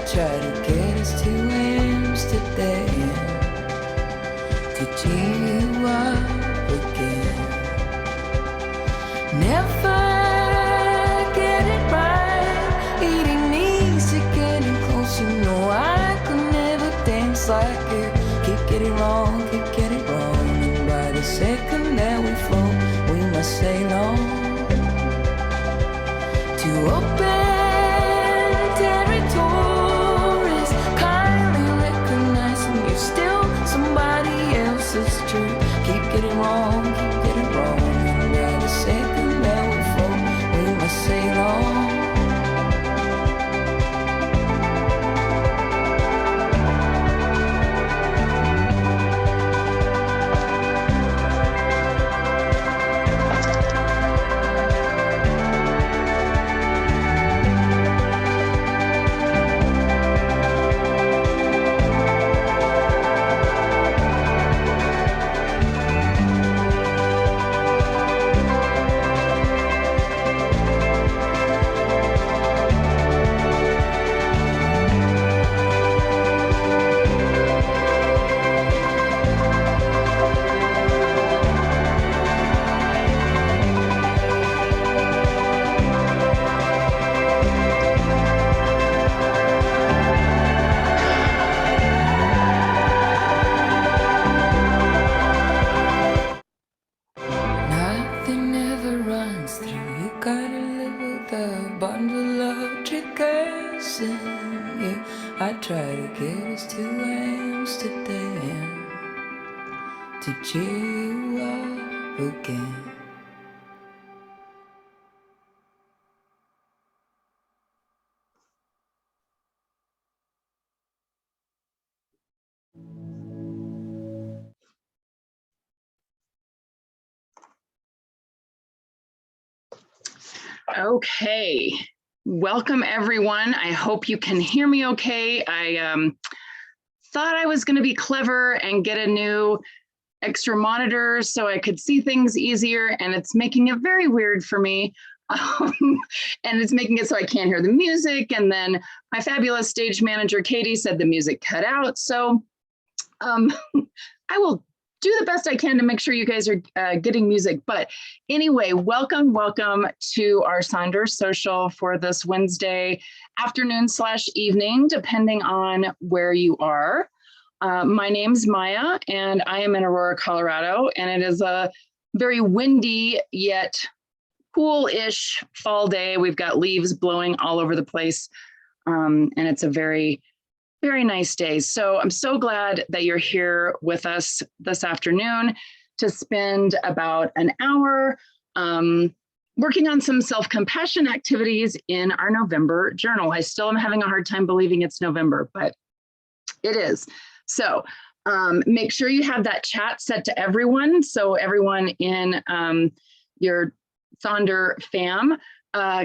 try to get us to Amsterdam to cheer you up again. Never get it right, eating knees to getting close. You know I could never dance like you. Keep getting wrong, keep getting wrong. And by the second that we float, we must sail on to open territories, kindly recognizing you're still somebody else's truth. Keep getting wrong, keep getting wrong. And by the second that we float, we must sail on. Nothing ever runs through. You gotta live with a bundle of triggers in you. I try to get us to Amsterdam to cheer you up again. Okay, welcome everyone. I hope you can hear me okay. I thought I was going to be clever and get a new extra monitor so I could see things easier, and it's making it very weird for me. And it's making it so I can't hear the music. And then my fabulous stage manager, Katie, said the music cut out. So I will do the best I can to make sure you guys are getting music. But anyway, welcome to our Sonder Social for this Wednesday afternoon / evening, depending on where you are. My name's Maya, and I am in Aurora, Colorado, and it is a very windy yet cool-ish fall day. We've got leaves blowing all over the place, and it's a very nice day. So I'm so glad that you're here with us this afternoon to spend about an hour working on some self-compassion activities in our November journal. I still am having a hard time believing it's November, but it is. So make sure you have that chat set to everyone, so everyone in your Sonder fam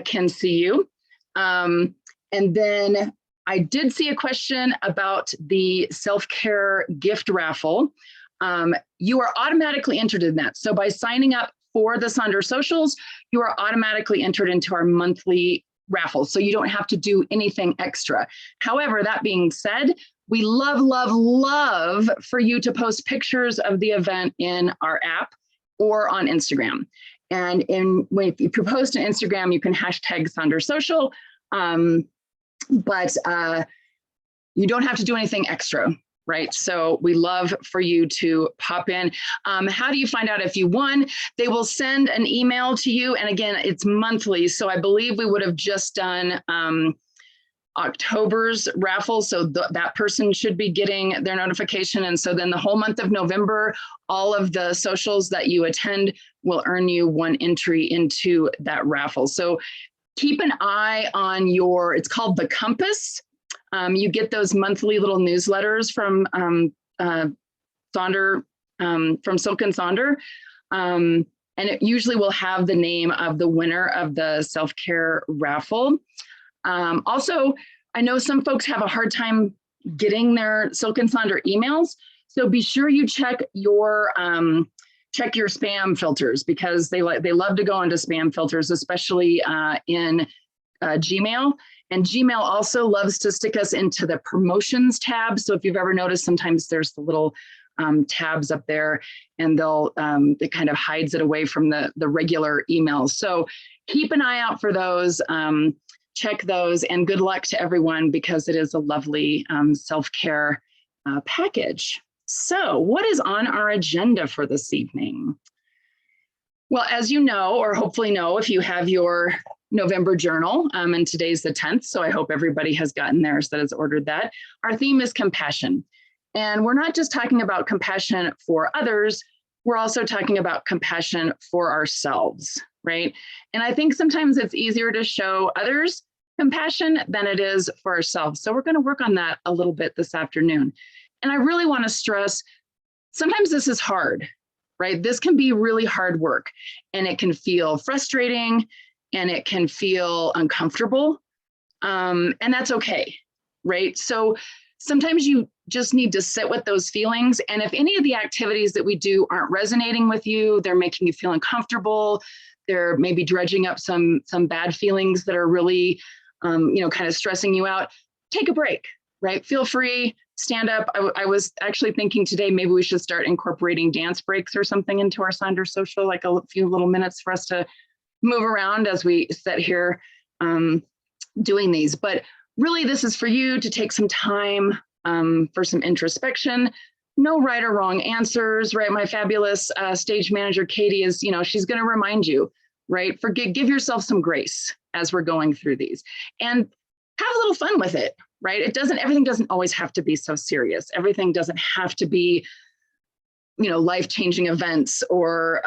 can see you. And then I did see a question about the self-care gift raffle. You are automatically entered in that. So by signing up for the Sonder Socials, you are automatically entered into our monthly raffle. So you don't have to do anything extra. However, that being said, we love for you to post pictures of the event in our app or on Instagram. And if you post on Instagram, you can hashtag Sonder Social. But you don't have to do anything extra, right? So we love for you to pop in. How do you find out if you won? They will send an email to you. And again, it's monthly. So I believe we would have just done October's raffle. So that person should be getting their notification. And so then the whole month of November, all of the socials that you attend will earn you one entry into that raffle. So keep an eye on it's called The Compass. You get those monthly little newsletters from Sonder, from Silk and Sonder. And it usually will have the name of the winner of the self-care raffle. Also, I know some folks have a hard time getting their Silk and Sonder emails. So be sure you check your spam filters, because they love to go into spam filters, especially in Gmail. And Gmail also loves to stick us into the promotions tab. So if you've ever noticed, sometimes there's the little tabs up there, and it kind of hides it away from the regular emails. So keep an eye out for those, check those, and good luck to everyone, because it is a lovely self-care package. So what is on our agenda for this evening? Well, as you know, or hopefully know, if you have your November journal, and today's the 10th, so I hope everybody has gotten theirs that has ordered that. Our theme is compassion. And we're not just talking about compassion for others, we're also talking about compassion for ourselves, right? And I think sometimes it's easier to show others compassion than it is for ourselves. So we're going to work on that a little bit this afternoon. And I really want to stress, sometimes this is hard, right? This can be really hard work, and it can feel frustrating, and it can feel uncomfortable, and that's okay, right? So sometimes you just need to sit with those feelings, and if any of the activities that we do aren't resonating with you, they're making you feel uncomfortable, they're maybe dredging up some bad feelings that are really, kind of stressing you out, take a break, right? Feel free, stand up. I was actually thinking today, maybe we should start incorporating dance breaks or something into our Sonder Social, like a few little minutes for us to move around as we sit here doing these. But really, this is for you to take some time for some introspection. No right or wrong answers, right? My fabulous stage manager, Katie, is, she's going to remind you, right? Give yourself some grace as we're going through these, and have a little fun with it, right? Everything doesn't always have to be so serious. Everything doesn't have to be, life-changing events or,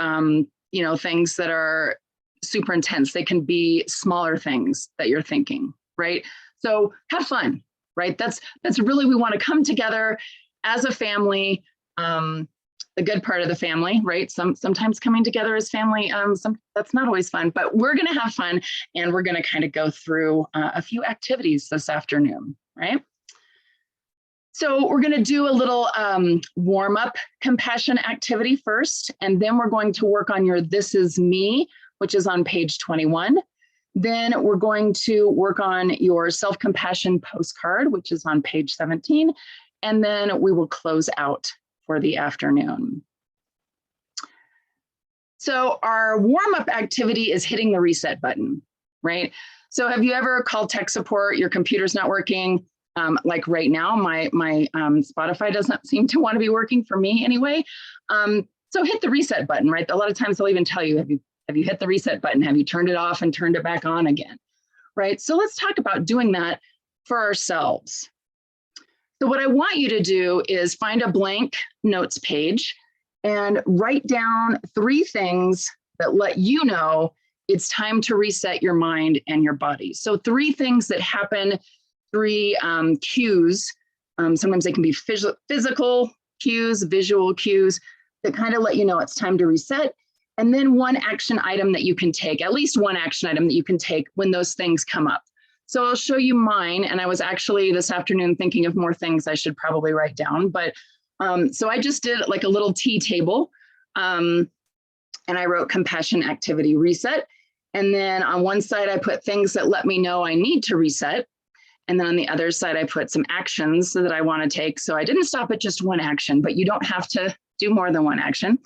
things that are super intense. They can be smaller things that you're thinking, right? So have fun, right? That's really, we want to come together as a family, the good part of the family, right? Sometimes coming together as family, that's not always fun, but we're going to have fun, and we're going to kind of go through a few activities this afternoon, right? So we're going to do a little warm-up compassion activity first, and then we're going to work on your This Is Me, which is on page 21. Then we're going to work on your self-compassion postcard, which is on page 17. And then we will close out for the afternoon. So our warm-up activity is hitting the reset button, right? So have you ever called tech support, your computer's not working? Like right now, my Spotify doesn't seem to want to be working for me anyway. So hit the reset button, right? A lot of times they'll even tell you, have you hit the reset button? Have you turned it off and turned it back on again, right? So let's talk about doing that for ourselves. So what I want you to do is find a blank notes page and write down 3 things that let you know it's time to reset your mind and your body. So 3 things that happen, 3 cues. Sometimes they can be physical cues, visual cues that kind of let you know it's time to reset. And then 1 action item that you can take, at least 1 action item that you can take when those things come up. So I'll show you mine. And I was actually this afternoon thinking of more things I should probably write down. But so I just did like a little T table, and I wrote compassion activity reset. And then on one side, I put things that let me know I need to reset. And then on the other side, I put some actions that I want to take. So I didn't stop at just 1 action, but you don't have to do more than 1 action.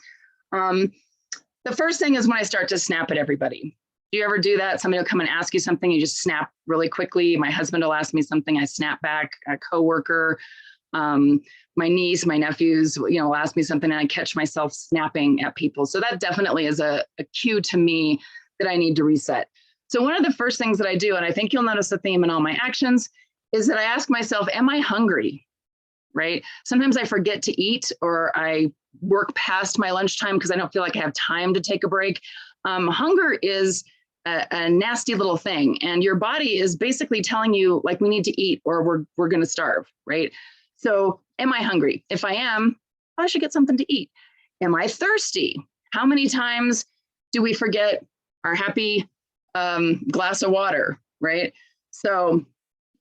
The first thing is when I start to snap at everybody. Do you ever do that? Somebody will come and ask you something, you just snap really quickly. My husband will ask me something, I snap back. A coworker, my niece, my nephews, will ask me something, and I catch myself snapping at people. So that definitely is a cue to me that I need to reset. So one of the first things that I do, and I think you'll notice the theme in all my actions, is that I ask myself, am I hungry? Right? Sometimes I forget to eat, or I work past my lunchtime because I don't feel like I have time to take a break. Hunger is a nasty little thing, and your body is basically telling you, like, we need to eat or we're going to starve, right? So am I hungry? If I am, I should get something to eat. Am I thirsty? How many times do we forget our happy glass of water, right? So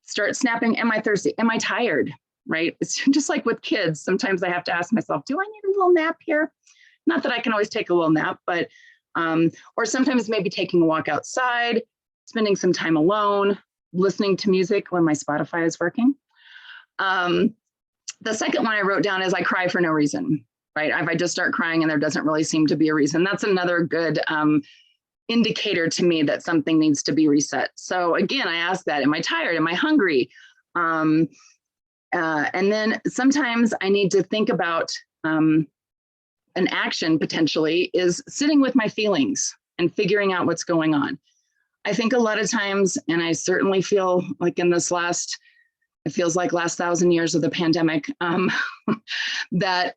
start snapping, am I thirsty? Am I tired? Right? It's just like with kids. Sometimes I have to ask myself, do I need a little nap here? Not that I can always take a little nap, but, or sometimes maybe taking a walk outside, spending some time alone, listening to music when my Spotify is working. The second one I wrote down is I cry for no reason, right? If I just start crying and there doesn't really seem to be a reason, that's another good indicator to me that something needs to be reset. So again, I ask that, am I tired? Am I hungry? And then sometimes I need to think about an action potentially is sitting with my feelings and figuring out what's going on. I think a lot of times, and I certainly feel like in this it feels like last 1,000 years of the pandemic, that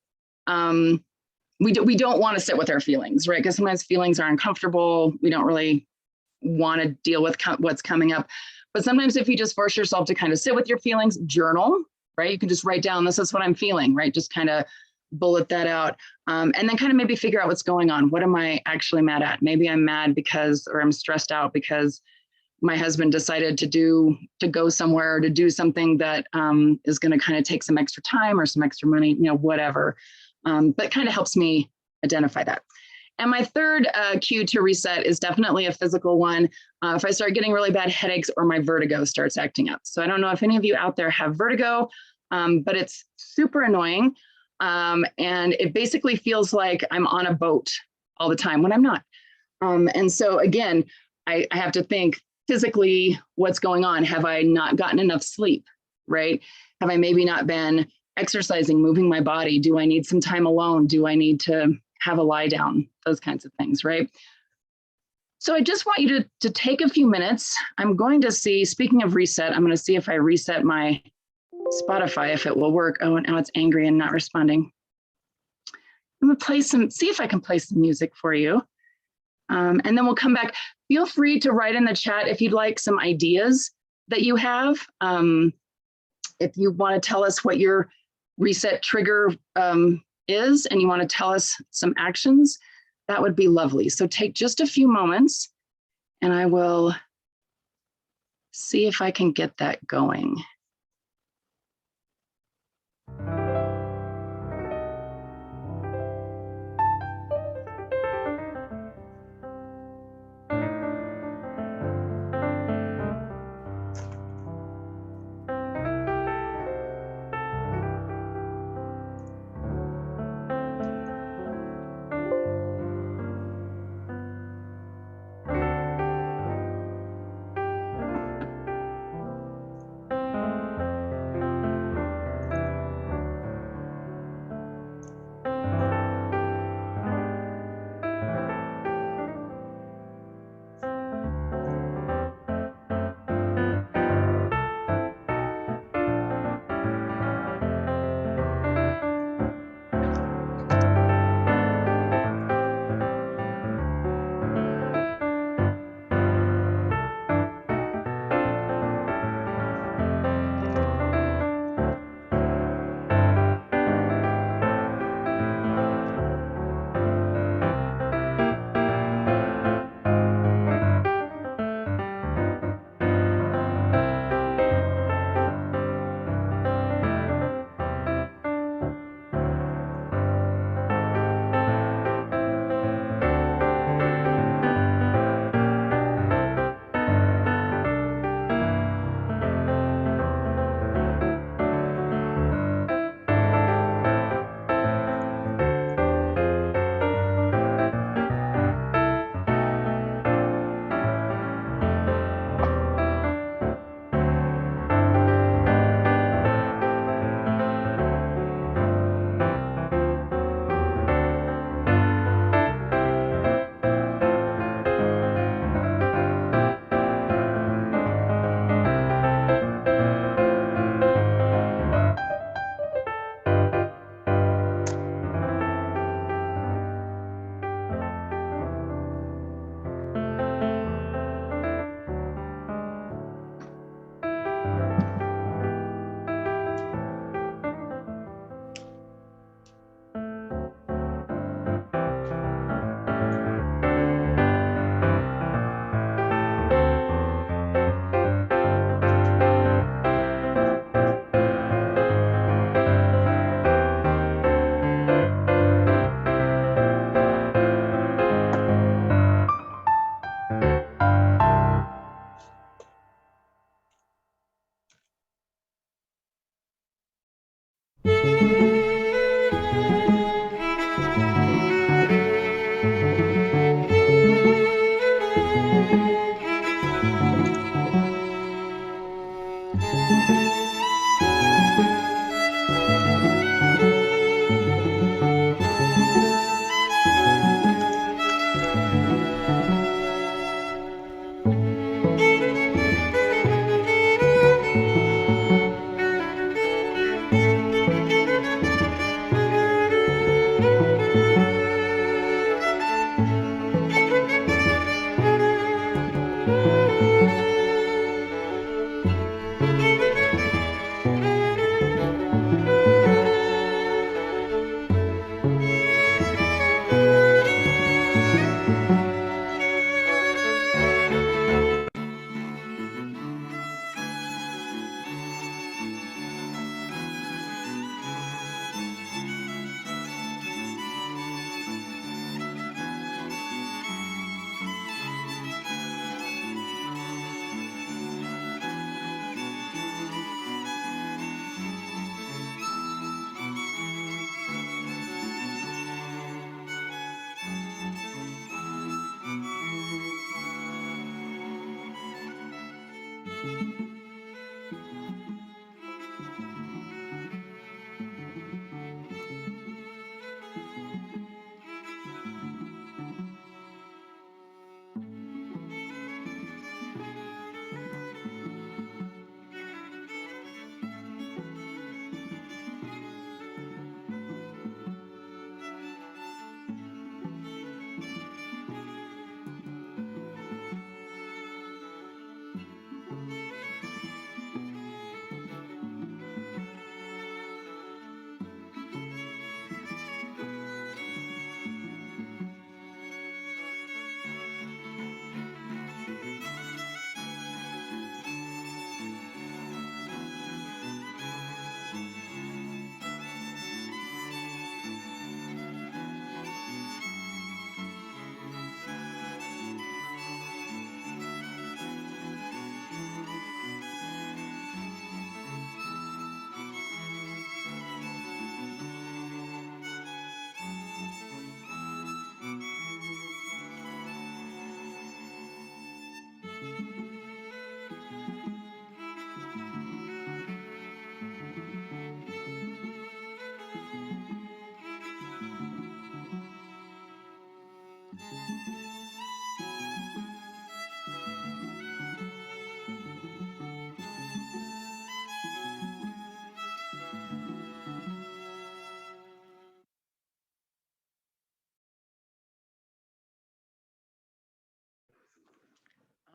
we don't want to sit with our feelings, right? Because sometimes feelings are uncomfortable. We don't really want to deal with what's coming up. But sometimes if you just force yourself to kind of sit with your feelings, journal, right? You can just write down, this is what I'm feeling, right? Just kind of bullet that out. And then kind of maybe figure out what's going on. What am I actually mad at? Maybe I'm mad because, or I'm stressed out because my husband decided to go somewhere or to do something that is going to kind of take some extra time or some extra money, whatever. But kind of helps me identify that. And my third cue to reset is definitely a physical one. If I start getting really bad headaches or my vertigo starts acting up. So I don't know if any of you out there have vertigo, but it's super annoying. And it basically feels like I'm on a boat all the time when I'm not. And so again, I have to think physically what's going on. Have I not gotten enough sleep, right? Have I maybe not been exercising, moving my body? Do I need some time alone? Do I need to have a lie down? Those kinds of things, right? So I just want you to take a few minutes. I'm going to see, speaking of reset, I'm going to see if I reset my Spotify, if it will work. Oh, now it's angry and not responding. I'm going to see if I can play some music for you. And then we'll come back. Feel free to write in the chat if you'd like some ideas that you have. If you want to tell us what your reset trigger is and you want to tell us some actions, that would be lovely. So take just a few moments and I will see if I can get that going.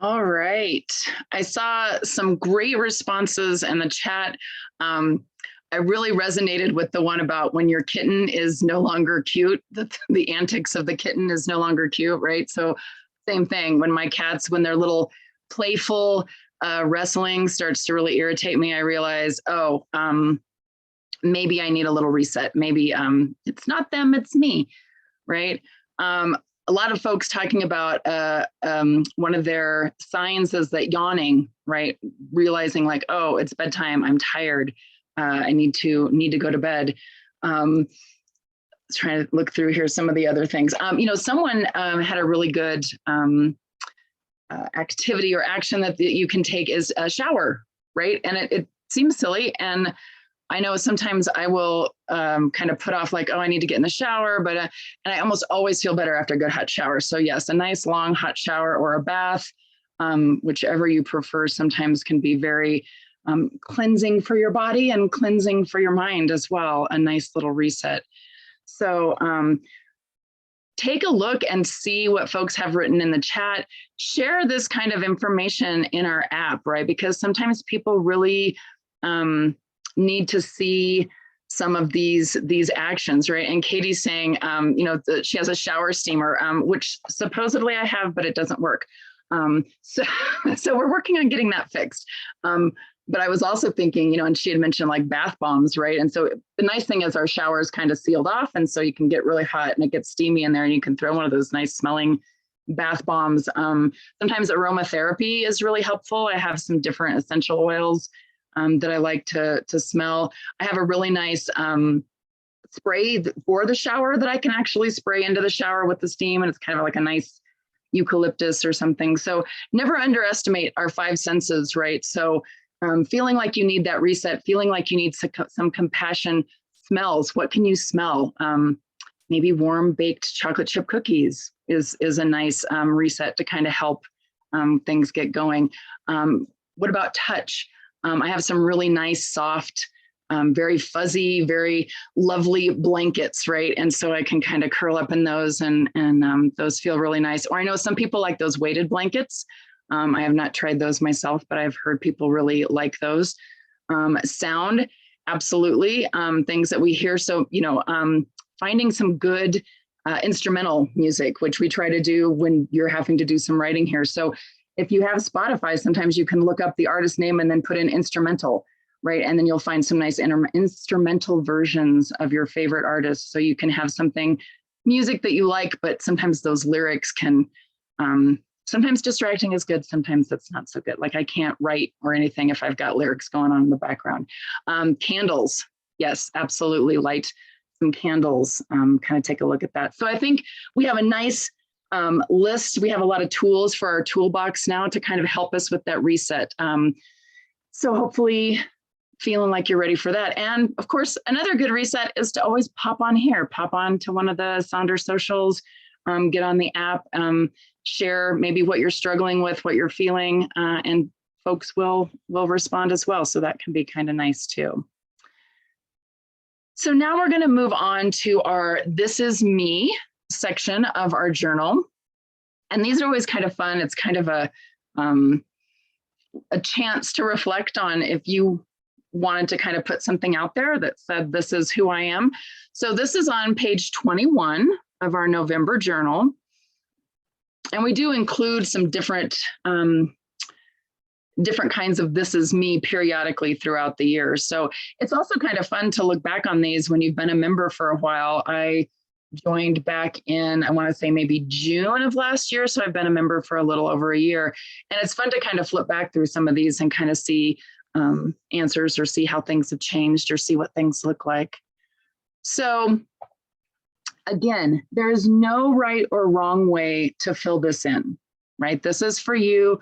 All right. I saw some great responses in the chat. I really resonated with the one about when your kitten is no longer cute, the antics of the kitten is no longer cute, right? So same thing when my cats, when their little playful wrestling starts to really irritate me, I realize, oh, maybe I need a little reset. Maybe it's not them, it's me, right? A lot of folks talking about one of their signs is that yawning, right? Realizing like, oh, it's bedtime, I'm tired, I need to go to bed. Trying to look through here some of the other things. Someone had a really good activity or action that you can take is a shower, right? And it seems silly, and I know sometimes I will kind of put off like, oh, I need to get in the shower, but and I almost always feel better after a good hot shower. So yes, a nice long hot shower or a bath, whichever you prefer, sometimes can be very cleansing for your body and cleansing for your mind as well. A nice little reset. So take a look and see what folks have written in the chat. Share this kind of information in our app, right? Because sometimes people really need to see some of these actions, right? And Katie's saying, she has a shower steamer, which supposedly I have, but it doesn't work. So we're working on getting that fixed. But I was also thinking, and she had mentioned like bath bombs, right? And so the nice thing is our shower is kind of sealed off, and so you can get really hot and it gets steamy in there, and you can throw one of those nice smelling bath bombs. Sometimes aromatherapy is really helpful. I have some different essential oils that I like to smell. I have a really nice spray for the shower that I can actually spray into the shower with the steam, and it's kind of like a nice eucalyptus or something. So never underestimate our five senses, right? So feeling like you need that reset, feeling like you need some compassion. Smells, what can you smell? Maybe warm baked chocolate chip cookies is a nice reset to kind of help things get going. What about touch? I have some really nice, soft, very fuzzy, very lovely blankets, right? And so I can kind of curl up in those, and those feel really nice. Or I know some people like those weighted blankets. I have not tried those myself, but I've heard people really like those. Sound, absolutely. Things that we hear. So, finding some good instrumental music, which we try to do when you're having to do some writing here. So if you have Spotify, sometimes you can look up the artist name and then put in instrumental, right? And then you'll find some nice instrumental versions of your favorite artists. So you can have something, music that you like, but sometimes those lyrics can, sometimes distracting is good, sometimes that's not so good. Like I can't write or anything if I've got lyrics going on in the background. Candles, yes, absolutely. Light some candles, kind of take a look at that. So I think we have a nice list. We have a lot of tools for our toolbox now to kind of help us with that reset. So hopefully feeling like you're ready for that. And of course, another good reset is to always pop on here, pop on to one of the Sonder socials, get on the app, share maybe what you're struggling with, what you're feeling, and folks will respond as well. So that can be kind of nice too. So now we're going to move on to our This Is Me section of our journal. And these are always kind of fun. It's kind of a chance to reflect on if you wanted to kind of put something out there that said, this is who I am. So this is on page 21 of our November journal. And we do include some different kinds of This Is Me periodically throughout the year. So it's also kind of fun to look back on these when you've been a member for a while. I joined back in, I want to say maybe June of last year. So I've been a member for a little over a year. And it's fun to kind of flip back through some of these and kind of see answers or see how things have changed or see what things look like. So again, there is no right or wrong way to fill this in, right? This is for you.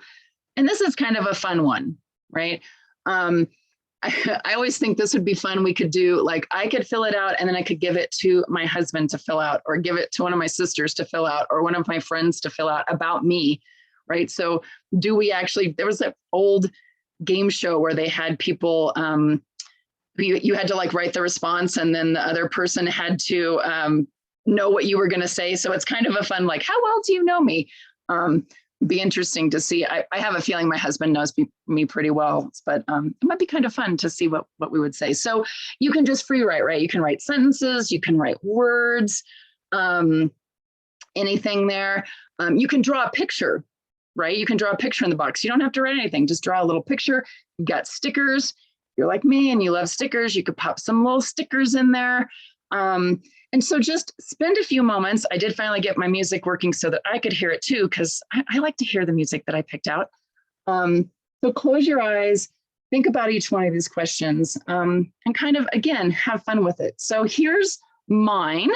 And this is kind of a fun one, right? I always think this would be fun. We could do like, I could fill it out and then I could give it to my husband to fill out, or give it to one of my sisters to fill out, or one of my friends to fill out about me, right? So do we actually, there was that old game show where they had people, you had to like write the response and then the other person had to know what you were going to say. So it's kind of a fun, like, how well do you know me? Be interesting to see. I have a feeling my husband knows me pretty well, but it might be kind of fun to see what we would say. So you can just free write, right? You can write sentences, you can write words, anything there. You can draw a picture, right? You can draw a picture in the box. You don't have to write anything, just draw a little picture. You've got stickers. You're like me and you love stickers. You could pop some little stickers in there. And so just spend a few moments. I did finally get my music working so that I could hear it too, because I like to hear the music that I picked out. So close your eyes, think about each one of these questions, and kind of, again, have fun with it. So here's mine.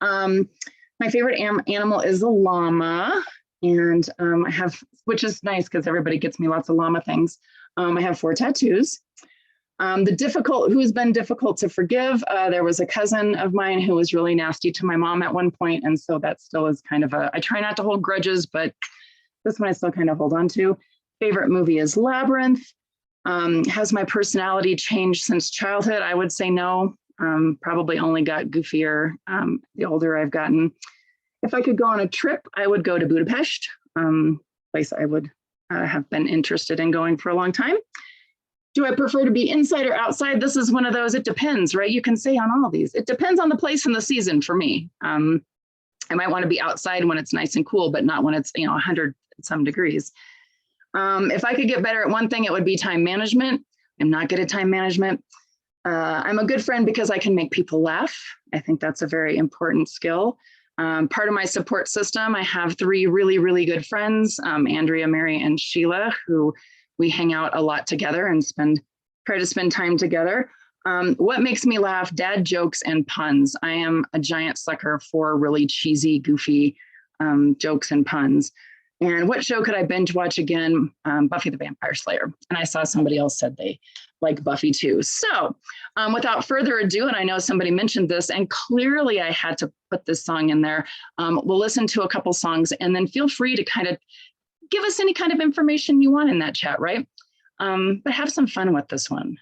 My favorite animal is a llama. And I have, which is nice because everybody gets me lots of llama things. I have 4 tattoos. Who's been difficult to forgive. There was a cousin of mine who was really nasty to my mom at one point. And so that still is kind of I try not to hold grudges, but this one I still kind of hold on to. Favorite movie is Labyrinth. Has my personality changed since childhood? I would say no. Probably only got goofier the older I've gotten. If I could go on a trip, I would go to Budapest, place I would have been interested in going for a long time. Do I prefer to be inside or outside? This is one of those, it depends, right? You can say on all of these. It depends on the place and the season for me. I might want to be outside when it's nice and cool, but not when it's 100 some degrees. If I could get better at one thing, it would be time management. I'm not good at time management. I'm a good friend because I can make people laugh. I think that's a very important skill. Part of my support system, I have 3 really, really good friends, Andrea, Mary, and Sheila, who we hang out a lot together and try to spend time together. What makes me laugh? Dad jokes and puns. I am a giant sucker for really cheesy, goofy jokes and puns. And what show could I binge watch again? Buffy the Vampire Slayer. And I saw somebody else said they like Buffy too. So without further ado, and I know somebody mentioned this, and clearly I had to put this song in there. We'll listen to a couple songs and then feel free to kind of give us any kind of information you want in that chat, right? But have some fun with this one.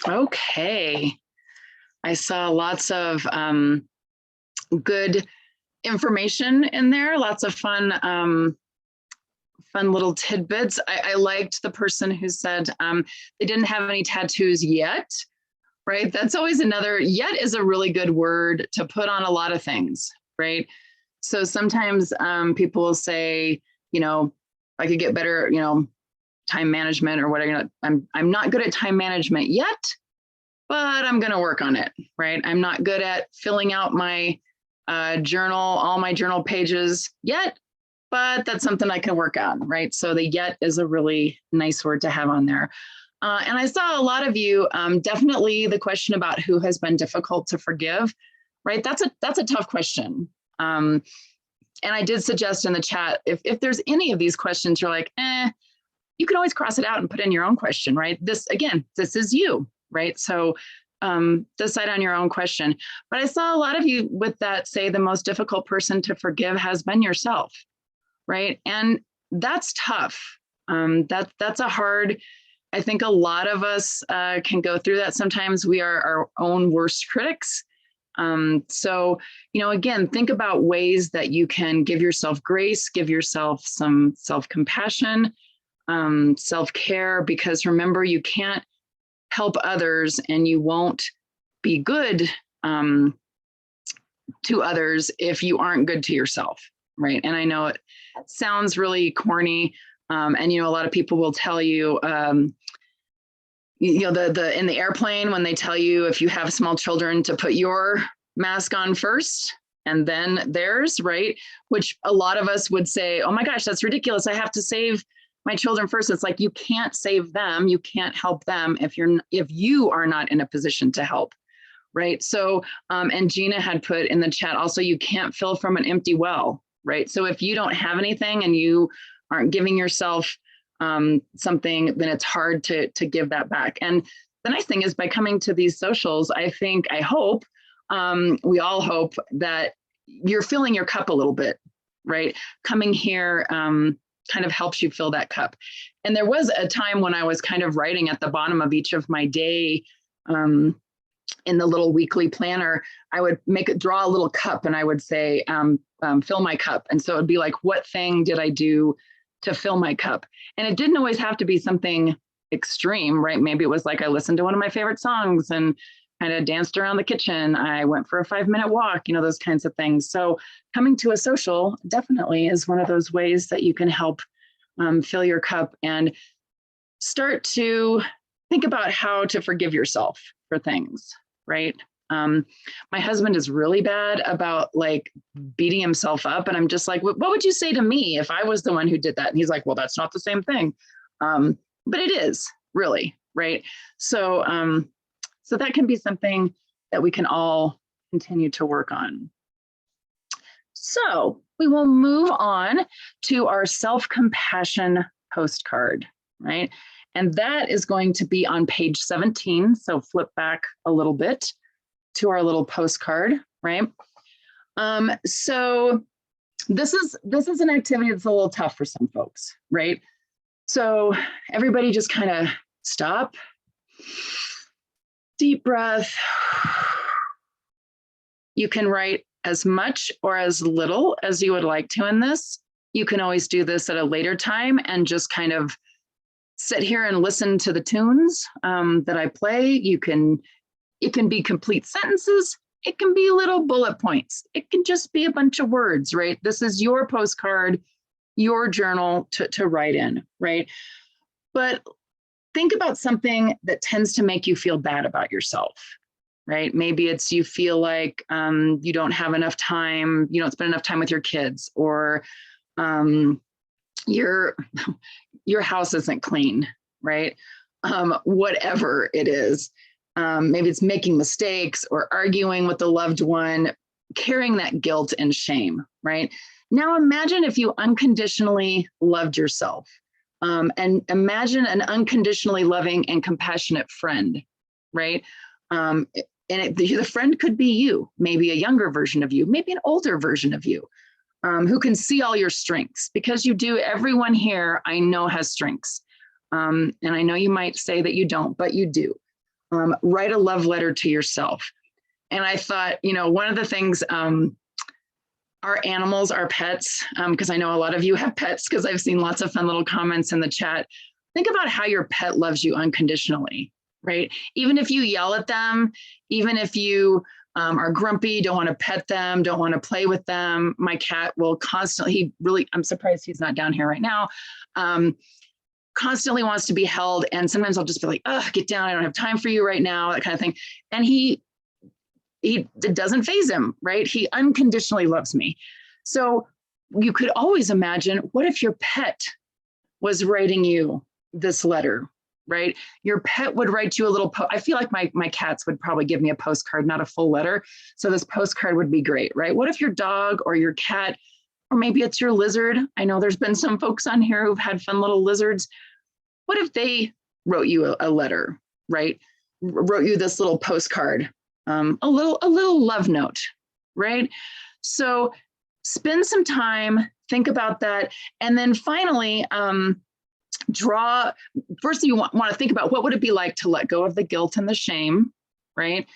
Okay. I saw lots of good information in there, lots of fun little tidbits. I liked the person who said they didn't have any tattoos yet, right? That's always another, yet is a really good word to put on a lot of things, right? So sometimes people will say, I could get better, time management or whatever. I'm not good at time management yet, but I'm going to work on it, right? I'm not good at filling out my journal, all my journal pages yet, but that's something I can work on, right? So the yet is a really nice word to have on there. And I saw a lot of you, definitely the question about who has been difficult to forgive, right? That's a tough question. And I did suggest in the chat, if there's any of these questions, you're like, you can always cross it out and put in your own question, right? This is you, right? So decide on your own question. But I saw a lot of you with that say the most difficult person to forgive has been yourself, right? And that's tough. That's a hard, I think a lot of us can go through that. Sometimes we are our own worst critics. So, again, think about ways that you can give yourself grace, give yourself some self-compassion, self-care, because remember, you can't help others and you won't be good to others if you aren't good to yourself, right? And I know it sounds really corny, and a lot of people will tell you, the in the airplane when they tell you if you have small children to put your mask on first and then theirs, right? Which a lot of us would say, oh my gosh, that's ridiculous. I have to save my children first. It's like, you can't save them. You can't help them if you are not in a position to help, right? So, and Gina had put in the chat also, you can't fill from an empty well, right? So if you don't have anything and you aren't giving yourself something, then it's hard to give that back. And the nice thing is by coming to these socials, I hope, we all hope that you're filling your cup a little bit, right? Coming here kind of helps you fill that cup. And there was a time when I was kind of writing at the bottom of each of my day in the little weekly planner, I would draw a little cup and I would say, fill my cup. And so it'd be like, what thing did I do to fill my cup? And it didn't always have to be something extreme, right? Maybe it was like I listened to one of my favorite songs and kind of danced around the kitchen. I went for a 5-minute walk, those kinds of things. So coming to a social definitely is one of those ways that you can help fill your cup and start to think about how to forgive yourself for things, right? My husband is really bad about like beating himself up. And I'm just like, what would you say to me if I was the one who did that? And he's like, well, that's not the same thing. But it is really, right? So, so that can be something that we can all continue to work on. So we will move on to our self-compassion postcard, right? And that is going to be on page 17. So flip back a little bit to our little postcard, right? So this is an activity that's a little tough for some folks, right? So everybody just kind of stop, deep breath. You can write as much or as little as you would like to in this. You can always do this at a later time and just kind of sit here and listen to the tunes that I play. It can be complete sentences. It can be little bullet points. It can just be a bunch of words, right? This is your postcard, your journal to write in, right? But think about something that tends to make you feel bad about yourself, right? Maybe it's you feel like you don't have enough time, you don't spend enough time with your kids, or your house isn't clean, right? Whatever it is. Maybe it's making mistakes or arguing with a loved one, carrying that guilt and shame, right? Now imagine if you unconditionally loved yourself, and imagine an unconditionally loving and compassionate friend, right? The friend could be you, maybe a younger version of you, maybe an older version of you, who can see all your strengths, because you do. Everyone here I know has strengths. And I know you might say that you don't, but you do. write a love letter to yourself. And I thought, one of the things, our animals, our pets, because I know a lot of you have pets, because I've seen lots of fun little comments in the chat. Think about how your pet loves you unconditionally, right? Even if you yell at them, even if you are grumpy, don't want to pet them, don't want to play with them. My cat will constantly, I'm surprised he's not down here right now, constantly wants to be held. And sometimes I'll just be like, oh, get down, I don't have time for you right now, that kind of thing. And it doesn't faze him, right? He unconditionally loves me. So you could always imagine, what if your pet was writing you this letter, right? Your pet would write you a little, I feel like my cats would probably give me a postcard, not a full letter. So this postcard would be great, right? What if your dog or your cat, or maybe it's your lizard? I know there's been some folks on here who've had fun little lizards. What if they wrote you a letter, right? Wrote you this little postcard, a little love note, right? So spend some time, think about that. And then finally, first you want to think about what would it be like to let go of the guilt and the shame, right?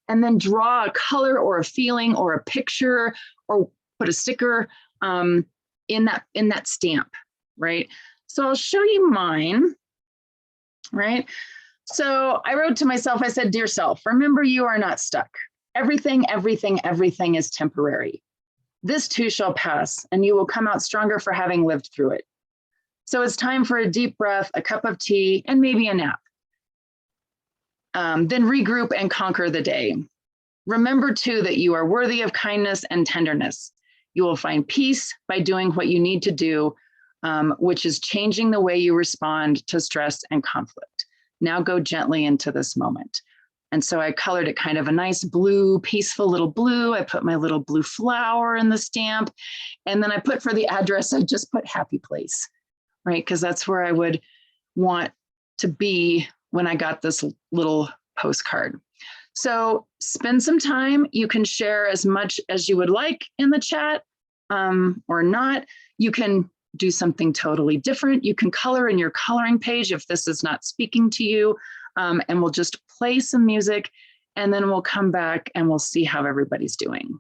And then draw a color or a feeling or a picture or put a sticker in that stamp, right? So I'll show you mine, right? So I wrote to myself, I said, dear self, remember you are not stuck. Everything is temporary. This too shall pass, and you will come out stronger for having lived through it. So it's time for a deep breath, a cup of tea, and maybe a nap. Then regroup and conquer the day. Remember too that you are worthy of kindness and tenderness. You will find peace by doing what you need to do, which is changing the way you respond to stress and conflict. Now go gently into this moment. And so I colored it kind of a nice blue, peaceful little blue. I put my little blue flower in the stamp. And then I put for the address, I just put happy place, right? Because that's where I would want to be when I got this little postcard. So spend some time. You can share as much as you would like in the chat or not. You can do something totally different. You can color in your coloring page if this is not speaking to you, and we'll just play some music, and then we'll come back and we'll see how everybody's doing.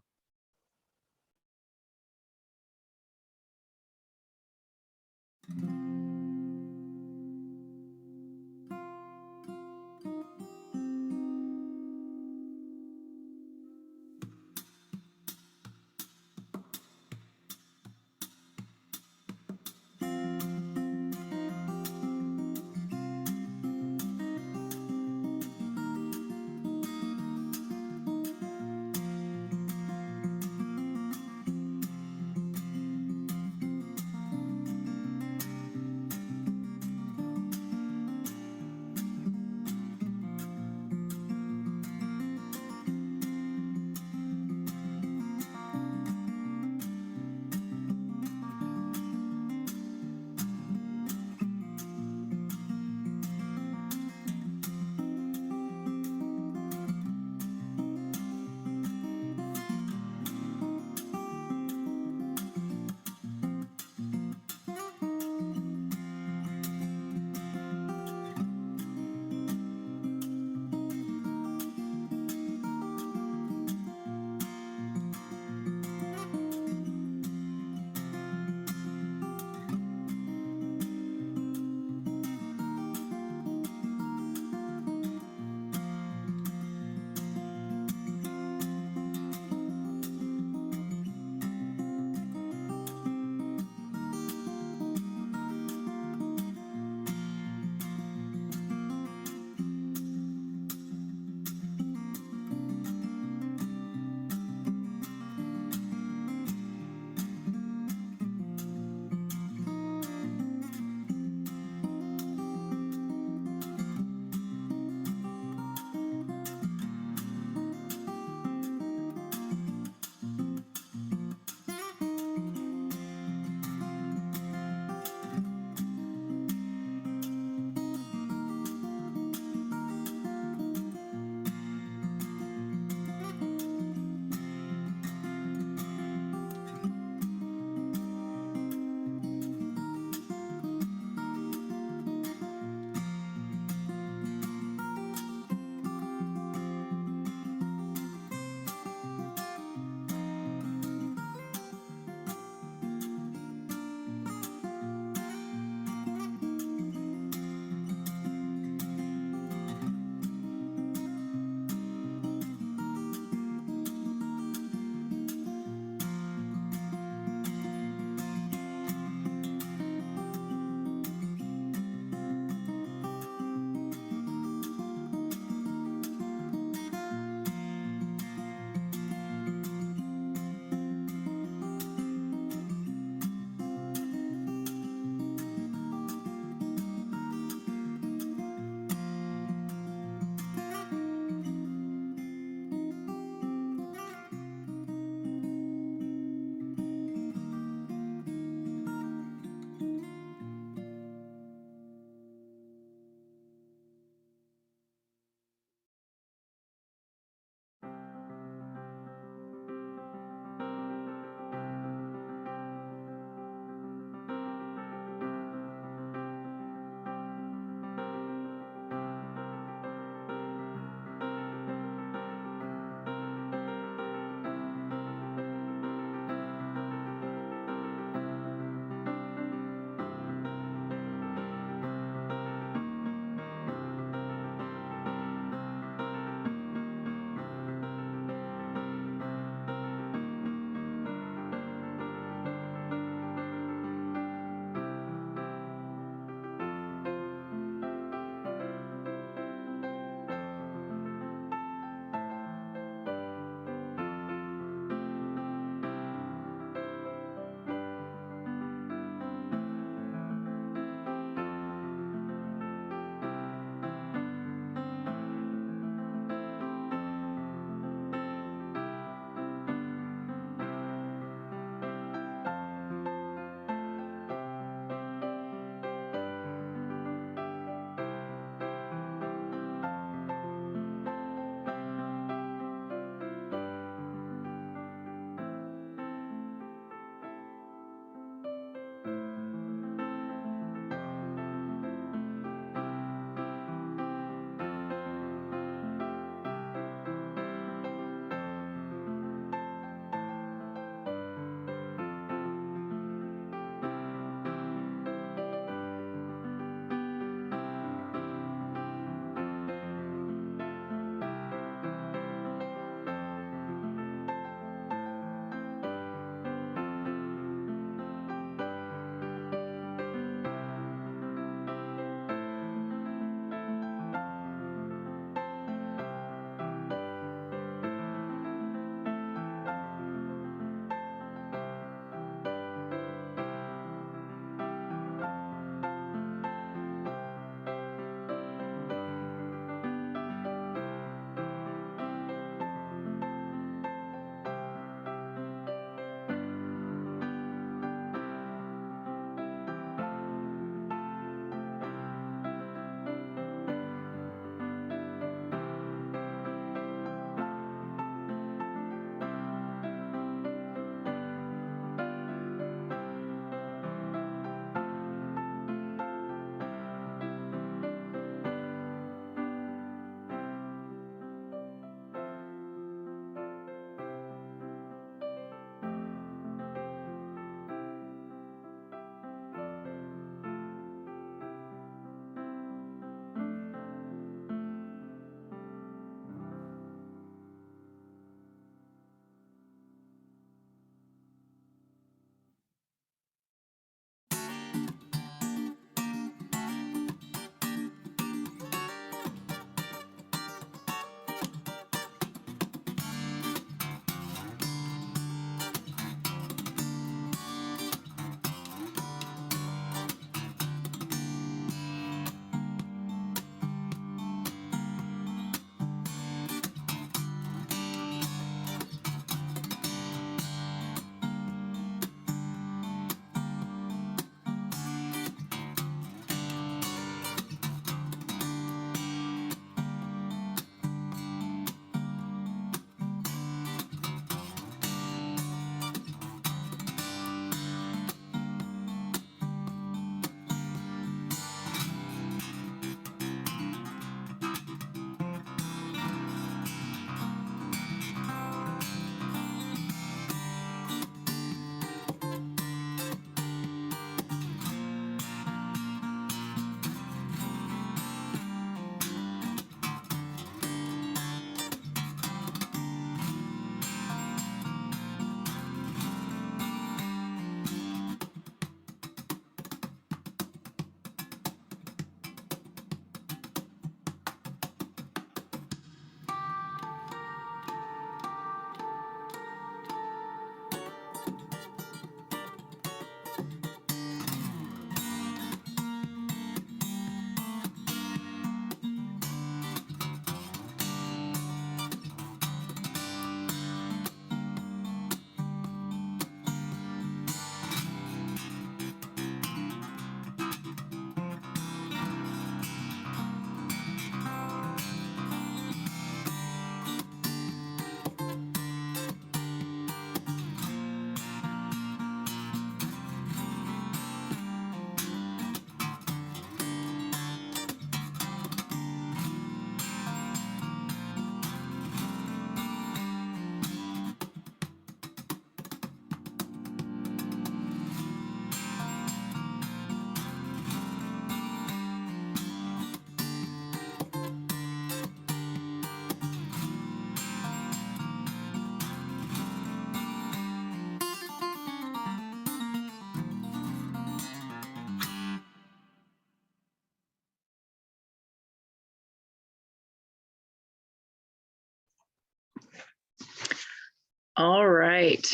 All right.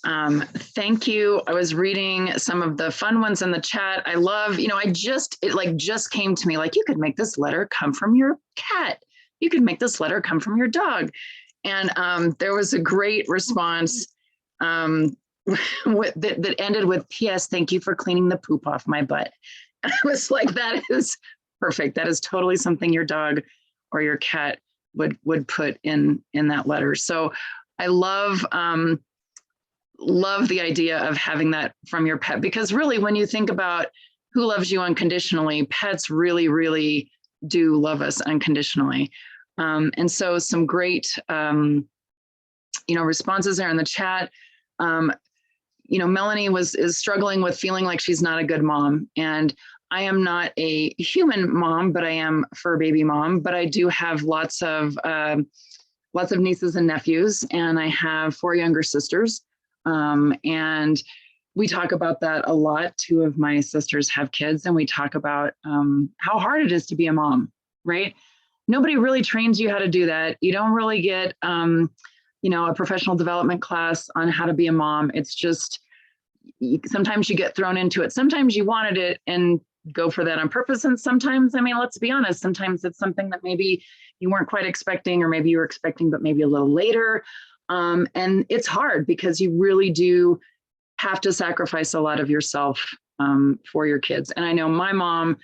Thank you. I was reading some of the fun ones in the chat. I love, it just came to me like, you could make this letter come from your cat. You could make this letter come from your dog. And there was a great response that ended with P.S. Thank you for cleaning the poop off my butt. And I was like, that is perfect. That is totally something your dog or your cat would put in that letter. So I love the idea of having that from your pet, because really when you think about who loves you unconditionally, pets really, really do love us unconditionally. And so some great, responses there in the chat. Melanie is struggling with feeling like she's not a good mom. And I am not a human mom, but I am fur baby mom, but I do have lots of nieces and nephews, and I have 4 younger sisters. And we talk about that a lot. 2 of my sisters have kids, and we talk about how hard it is to be a mom, right? Nobody really trains you how to do that. You don't really get, a professional development class on how to be a mom. It's just, sometimes you get thrown into it. Sometimes you wanted it and go for that on purpose. And sometimes, let's be honest, sometimes it's something that maybe you weren't quite expecting, or maybe you were expecting, but maybe a little later. And it's hard because you really do have to sacrifice a lot of yourself for your kids. And I know my mom,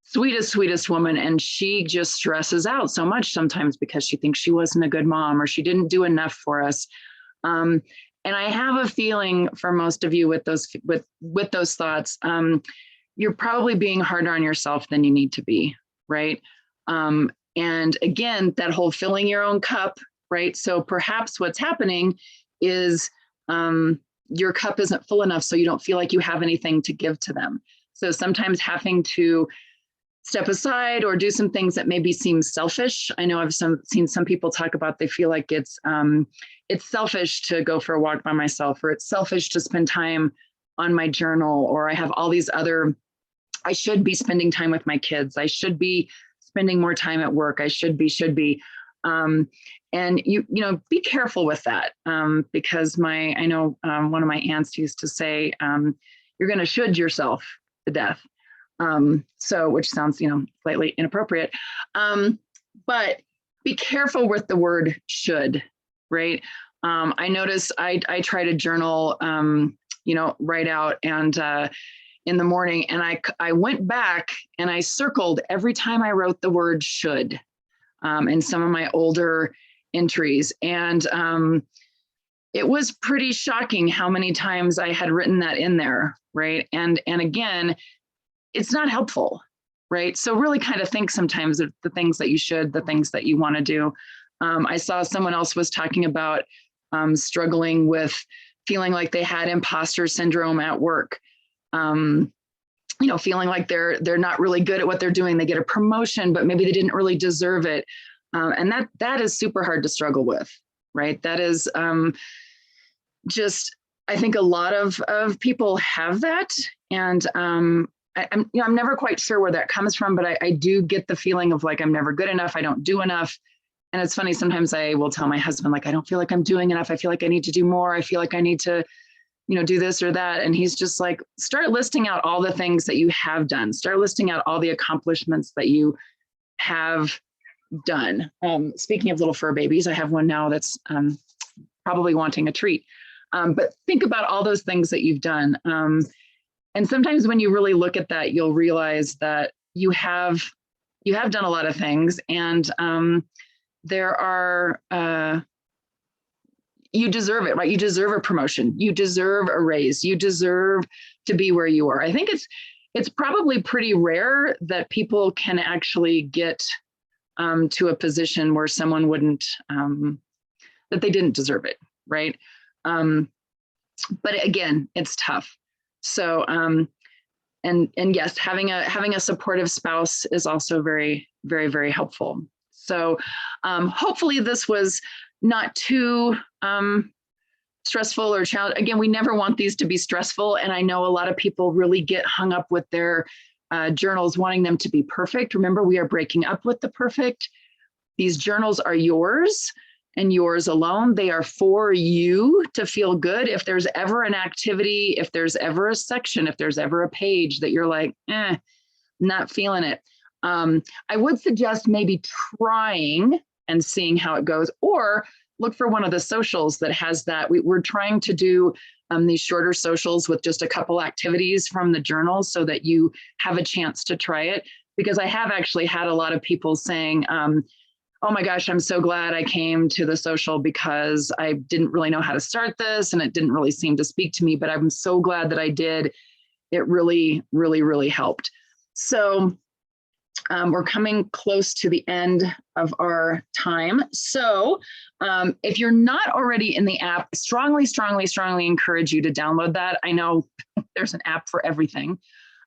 sweetest woman, and she just stresses out so much sometimes because she thinks she wasn't a good mom or she didn't do enough for us. And I have a feeling for most of you with those thoughts, you're probably being harder on yourself than you need to be, right? And again, that whole filling your own cup, right? So perhaps what's happening is your cup isn't full enough, so you don't feel like you have anything to give to them. So sometimes having to step aside or do some things that maybe seem selfish. I know I've seen some people talk about, they feel like it's selfish to go for a walk by myself, or it's selfish to spend time on my journal, or I have all these other, I should be spending time with my kids. I should be spending more time at work. I should be. And be careful with that, because I know one of my aunts used to say, you're going to should yourself to death. So, which sounds, slightly inappropriate, but be careful with the word should, right? I notice I try to journal, write out and in the morning, and I went back and I circled every time I wrote the word should in some of my older entries. And it was pretty shocking how many times I had written that in there, right? And again, it's not helpful, right? So really kind of think sometimes of the things that you should, the things that you want to do. I saw someone else was talking about struggling with feeling like they had imposter syndrome at work. Feeling like they're not really good at what they're doing. They get a promotion, but maybe they didn't really deserve it. And that is super hard to struggle with, right? That is just, I think a lot of people have that. And I'm never quite sure where that comes from, but I do get the feeling of like, I'm never good enough. I don't do enough. And it's funny, sometimes I will tell my husband, like, I don't feel like I'm doing enough. I feel like I need to do more. I feel like I need to, do this or that. And he's just like, start listing out all the things that you have done. Start listing out all the accomplishments that you have done. Speaking of little fur babies, I have one now that's probably wanting a treat. But think about all those things that you've done. And sometimes when you really look at that, you'll realize that you have done a lot of things, and there are, you deserve it, right? You deserve a promotion. You deserve a raise. You deserve to be where you are. I think it's probably pretty rare that people can actually get to a position where someone wouldn't, that they didn't deserve it, right? But again, it's tough. So, and yes, having a supportive spouse is also very, very, very helpful. So hopefully this was not too stressful or challenging. Again, we never want these to be stressful. And I know a lot of people really get hung up with their journals, wanting them to be perfect. Remember, we are breaking up with the perfect. These journals are yours. and yours alone. They are for you to feel good. If there's ever an activity, if there's ever a section, if there's ever a page that you're like, not feeling it, I would suggest maybe trying and seeing how it goes, or look for one of the socials that has that. We're trying to do these shorter socials with just a couple activities from the journals so that you have a chance to try it. Because I have actually had a lot of people saying, oh my gosh, I'm so glad I came to the social because I didn't really know how to start this and it didn't really seem to speak to me, but I'm so glad that I did. It really, really, really helped. So we're coming close to the end of our time. So if you're not already in the app, strongly, strongly, strongly encourage you to download that. I know there's an app for everything,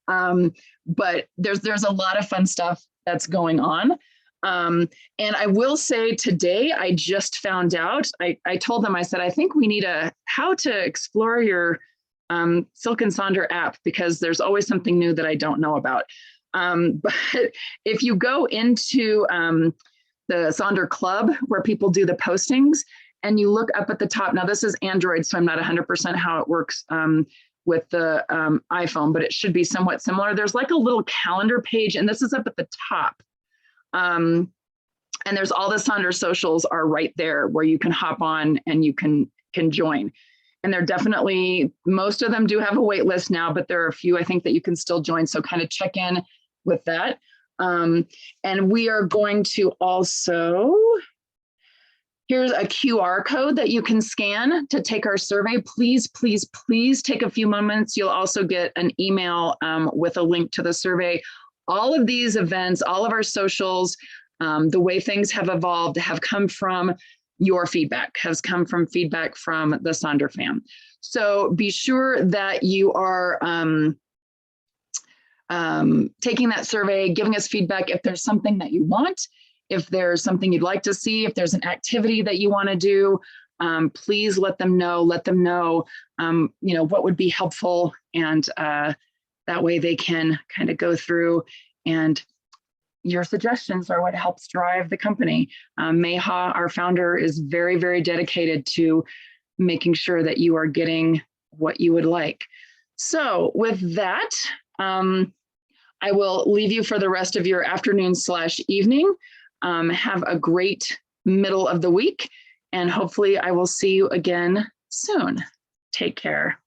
but there's a lot of fun stuff that's going on. And I will say today, I just found out, I told them, I said, I think we need how to explore your Silk and Sonder app, because there's always something new that I don't know about. But if you go into the Sonder Club where people do the postings and you look up at the top, now this is Android, so I'm not 100% how it works with the iPhone, but it should be somewhat similar. There's like a little calendar page, and this is up at the top. And there's all the Sonder socials are right there where you can hop on and you can join. And they're definitely, most of them do have a wait list now, but there are a few I think that you can still join. So kind of check in with that. And we are going to also, here's a QR code that you can scan to take our survey. Please, please, please take a few moments. You'll also get an email with a link to the survey. All of these events, all of our socials, the way things have evolved have come from your feedback, has come from feedback from the Sonder fam. So be sure that you are taking that survey, giving us feedback if there's something that you want, if there's something you'd like to see, if there's an activity that you want to do, please let them know, what would be helpful, and that way they can kind of go through, and your suggestions are what helps drive the company. Meha, our founder, is very, very dedicated to making sure that you are getting what you would like. So with that, I will leave you for the rest of your afternoon/evening. Have a great middle of the week, and hopefully I will see you again soon. Take care.